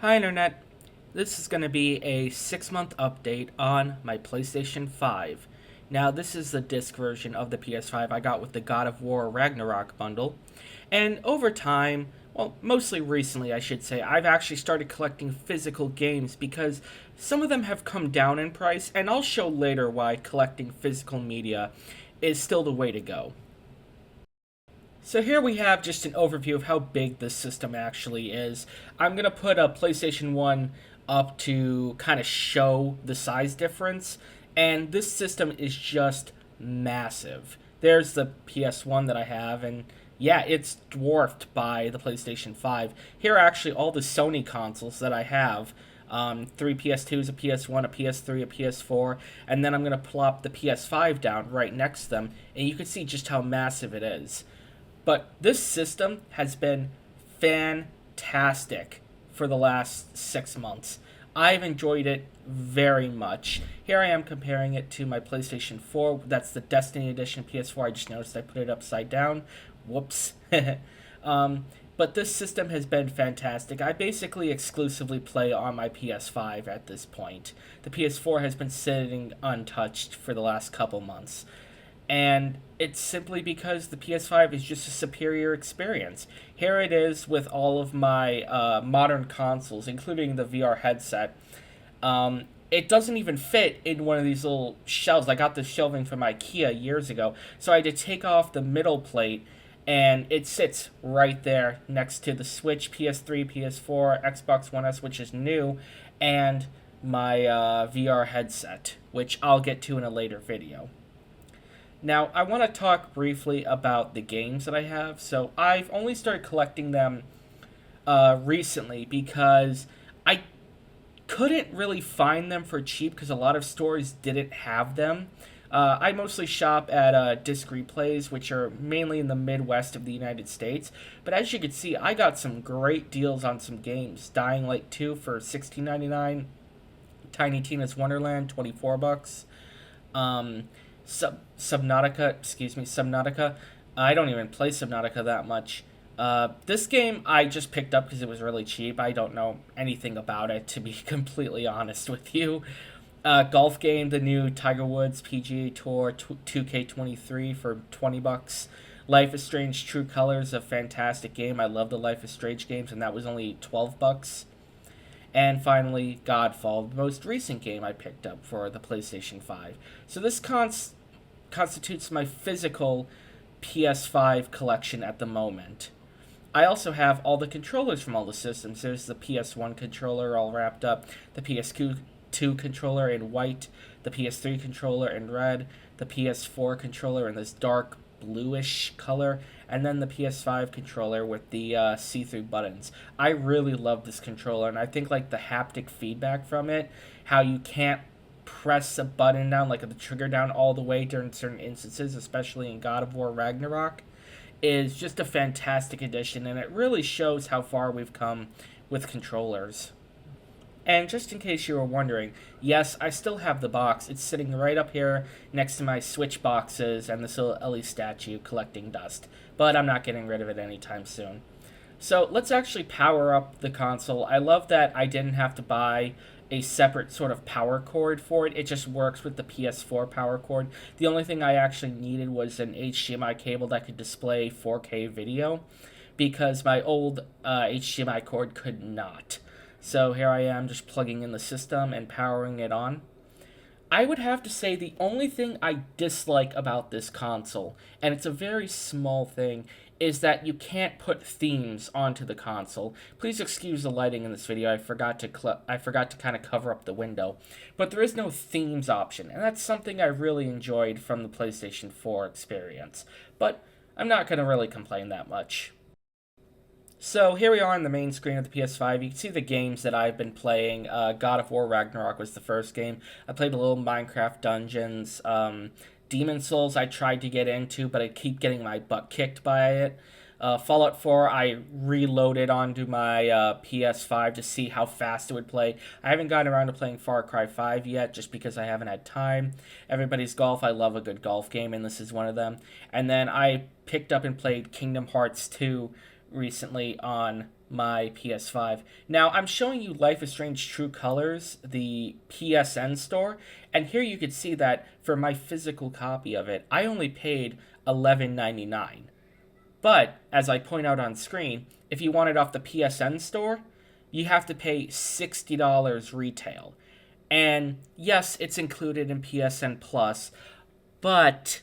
Hi Internet, this is going to be a 6-month update on my PlayStation 5. Now this is the disc version of the PS5 I got with the God of War Ragnarok bundle. And over time, well, mostly recently I should say, I've actually started collecting physical games because some of them have come down in price, and I'll show later why collecting physical media is still the way to go. So here we have just an overview of how big this system actually is. I'm going to put a PlayStation 1 up to kind of show the size difference, and this system is just massive. There's the PS1 that I have, and yeah, it's dwarfed by the PlayStation 5. Here are actually all the Sony consoles that I have. Three PS2s, a PS1, a PS3, a PS4, and then I'm going to plop the PS5 down right next to them, and you can see just how massive it is. But this system has been fantastic for the last 6 months. I've enjoyed it very much. Here I am comparing it to my PlayStation 4. That's the Destiny Edition PS4. I just noticed I put it upside down. Whoops. But this system has been fantastic. I basically exclusively play on my PS5 at this point. The PS4 has been sitting untouched for the last couple months. And it's simply because the PS5 is just a superior experience. Here it is with all of my modern consoles, including the VR headset. It doesn't even fit in one of these little shelves. I got this shelving from IKEA years ago, so I had to take off the middle plate, and it sits right there next to the Switch, PS3, PS4, Xbox One S, which is new, and my VR headset, which I'll get to in a later video. Now, I want to talk briefly about the games that I have. So, I've only started collecting them recently because I couldn't really find them for cheap because a lot of stores didn't have them. I mostly shop at Disc Replays, which are mainly in the Midwest of the United States. But as you can see, I got some great deals on some games. Dying Light 2 for $16.99. Tiny Tina's Wonderland, $24. Subnautica. I don't even play Subnautica that much. This game I just picked up because it was really cheap. I don't know anything about it, to be completely honest with you. Golf game, the new Tiger Woods PGA Tour 2K23 for $20. Life is Strange True Colors, a fantastic game. I love the Life is Strange games, and that was only $12. And finally, Godfall, the most recent game I picked up for the PlayStation 5. So this constitutes my physical PS5 collection at the moment. I also have all the controllers from all the systems. There's the PS1 controller all wrapped up, the PS2 controller in white, the PS3 controller in red, the PS4 controller in this dark bluish color, and then the PS5 controller with the see-through buttons. I really love this controller, and I think like the haptic feedback from it, how you can't press a button down, like the trigger down all the way during certain instances, especially in God of War Ragnarok, is just a fantastic addition, and it really shows how far we've come with controllers. And just in case you were wondering, yes, I still have the box. It's sitting right up here next to my Switch boxes and this little Ellie statue collecting dust. But I'm not getting rid of it anytime soon. So let's actually power up the console. I love that I didn't have to buy a separate sort of power cord for it. It just works with the PS4 power cord. The only thing I actually needed was an HDMI cable that could display 4K video, because my old HDMI cord could not. So here I am just plugging in the system and powering it on. I would have to say the only thing I dislike about this console, and it's a very small thing, is that you can't put themes onto the console. Please excuse the lighting in this video. I forgot to kind of cover up the window. But there is no themes option, and that's something I really enjoyed from the PlayStation 4 experience. But I'm not going to really complain that much. So here we are on the main screen of the PS5. You can see the games that I've been playing. God of War Ragnarok was the first game. I played a little Minecraft Dungeons. Demon Souls I tried to get into, but I keep getting my butt kicked by it. Fallout 4 I reloaded onto my PS5 to see how fast it would play. I haven't gotten around to playing Far Cry 5 yet, just because I haven't had time. Everybody's Golf, I love a good golf game, and this is one of them. And then I picked up and played Kingdom Hearts 2 recently on my PS5. Now, I'm showing you Life is Strange True Colors, the PSN store, and here you can see that for my physical copy of it, I only paid $11.99. But, as I point out on screen, if you want it off the PSN store, you have to pay $60 retail. And yes, it's included in PSN Plus, but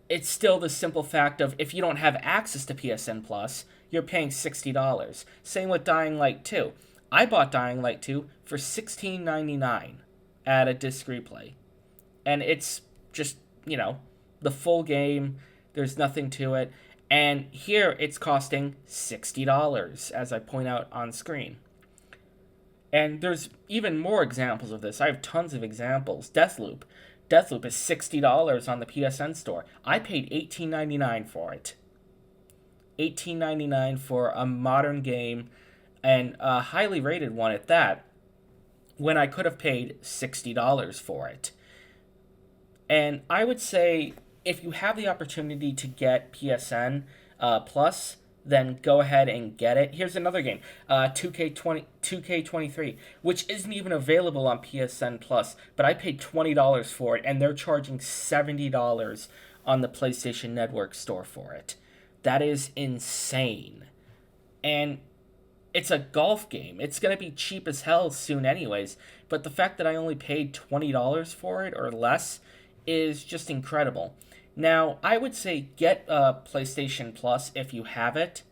it's still the simple fact of if you don't have access to PSN Plus, you're paying $60. Same with Dying Light 2. I bought Dying Light 2 for $16.99 at a disc replay. And it's just, the full game. There's nothing to it. And here it's costing $60, as I point out on screen. And there's even more examples of this. I have tons of examples. Deathloop. Deathloop is $60 on the PSN store. I paid $18.99 for it. $18.99 for a modern game, and a highly rated one at that, when I could have paid $60 for it. And I would say if you have the opportunity to get PSN Plus, then go ahead and get it. Here's another game, 2K23, which isn't even available on PSN Plus, but I paid $20 for it, and they're charging $70 on the PlayStation Network store for it. That is insane. And it's a golf game. It's going to be cheap as hell soon anyways, but the fact that I only paid $20 for it or less is just incredible. Now, I would say get PlayStation Plus if you have it,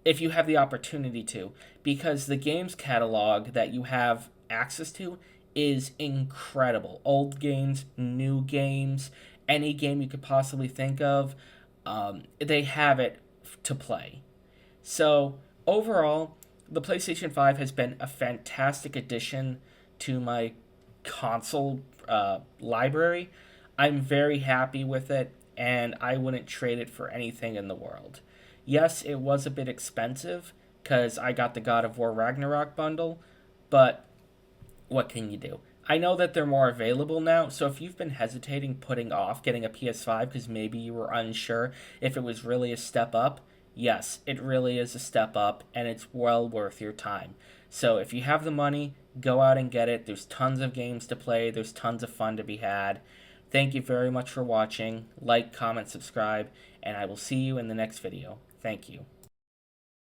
if you have the opportunity to, because the games catalog that you have access to is incredible. Old games, new games, any game you could possibly think of, they have it to play. So, overall, the PlayStation 5 has been a fantastic addition to my console library. I'm very happy with it, and I wouldn't trade it for anything in the world. Yes, it was a bit expensive, because I got the God of War Ragnarok bundle, but what can you do? I know that they're more available now, so if you've been hesitating putting off getting a PS5 because maybe you were unsure if it was really a step up, yes, it really is a step up, and it's well worth your time. So if you have the money, go out and get it. There's tons of games to play. There's tons of fun to be had. Thank you very much for watching. Like, comment, subscribe, and I will see you in the next video. Thank you.